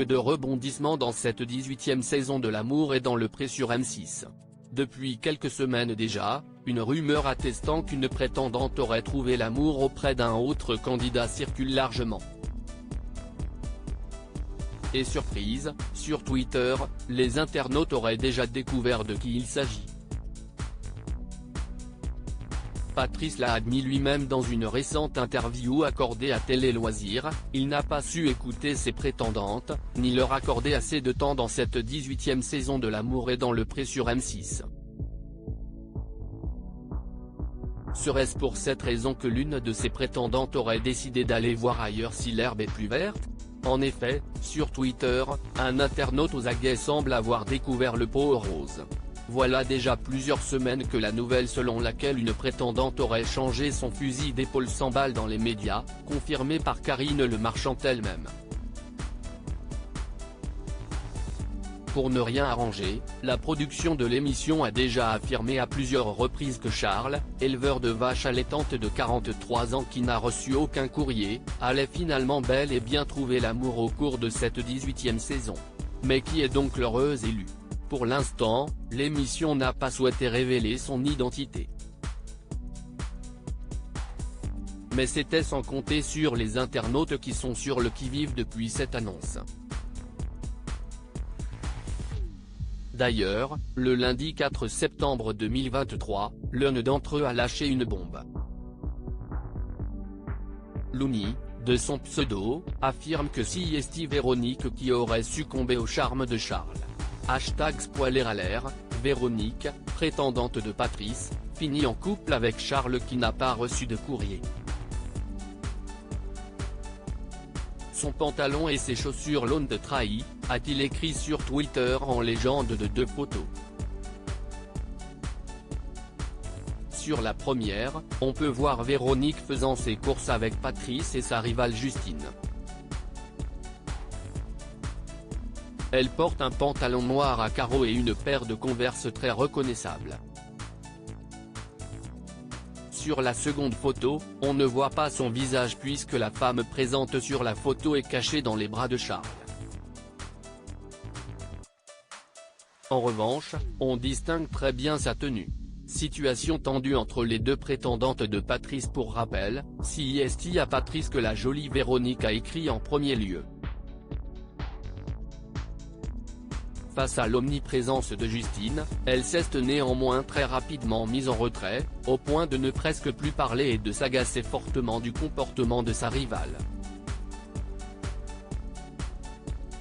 de rebondissements dans cette 18e saison de L'amour est dans le pré sur M6. Depuis quelques semaines déjà, une rumeur attestant qu'une prétendante aurait trouvé l'amour auprès d'un autre candidat circule largement. Et surprise, sur Twitter, les internautes auraient déjà découvert de qui il s'agit. Patrice l'a admis lui-même dans une récente interview accordée à Télé Loisirs, il n'a pas su écouter ses prétendantes, ni leur accorder assez de temps dans cette 18e saison de L'amour est dans le pré sur M6. Serait-ce pour cette raison que l'une de ses prétendantes aurait décidé d'aller voir ailleurs si l'herbe est plus verte? En effet, sur Twitter, un internaute aux aguets semble avoir découvert le pot rose. Voilà déjà plusieurs semaines que la nouvelle selon laquelle une prétendante aurait changé son fusil d'épaule s'emballe dans les médias, confirmée par Karine Le Marchand elle-même. Pour ne rien arranger, la production de l'émission a déjà affirmé à plusieurs reprises que Charles, éleveur de vaches allaitantes de 43 ans qui n'a reçu aucun courrier, allait finalement bel et bien trouver l'amour au cours de cette 18e saison. Mais qui est donc l'heureuse élue? Pour l'instant, l'émission n'a pas souhaité révéler son identité. Mais c'était sans compter sur les internautes qui sont sur le qui-vive depuis cette annonce. D'ailleurs, le lundi 4 septembre 2023, l'un d'entre eux a lâché une bombe. Louni, de son pseudo, affirme que c'est Véronique qui aurait succombé au charme de Charles. #spoiler_alert, Véronique, prétendante de Patrice, finit en couple avec Charles qui n'a pas reçu de courrier. Son pantalon et ses chaussures l'ont trahi, a-t-il écrit sur Twitter en légende de deux photos. Sur la première, on peut voir Véronique faisant ses courses avec Patrice et sa rivale Justine. Elle porte un pantalon noir à carreaux et une paire de Converse très reconnaissables. Sur la seconde photo, on ne voit pas son visage puisque la femme présente sur la photo est cachée dans les bras de Charles. En revanche, on distingue très bien sa tenue. Situation tendue entre les deux prétendantes de Patrice. Pour rappel, c'est à Patrice que la jolie Véronique a écrit en premier lieu. Face à l'omniprésence de Justine, elle s'est néanmoins très rapidement mise en retrait, au point de ne presque plus parler et de s'agacer fortement du comportement de sa rivale.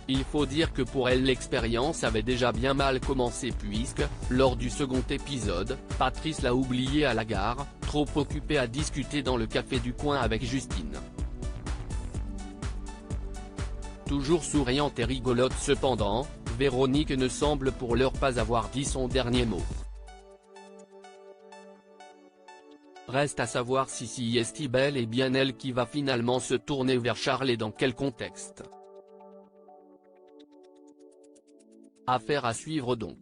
Il faut dire que pour elle l'expérience avait déjà bien mal commencé puisque, lors du second épisode, Patrice l'a oubliée à la gare, trop occupée à discuter dans le café du coin avec Justine. Toujours souriante et rigolote cependant, Véronique ne semble pour l'heure pas avoir dit son dernier mot. Reste à savoir si c'est bel et bien elle qui va finalement se tourner vers Charles et dans quel contexte. Affaire à suivre donc.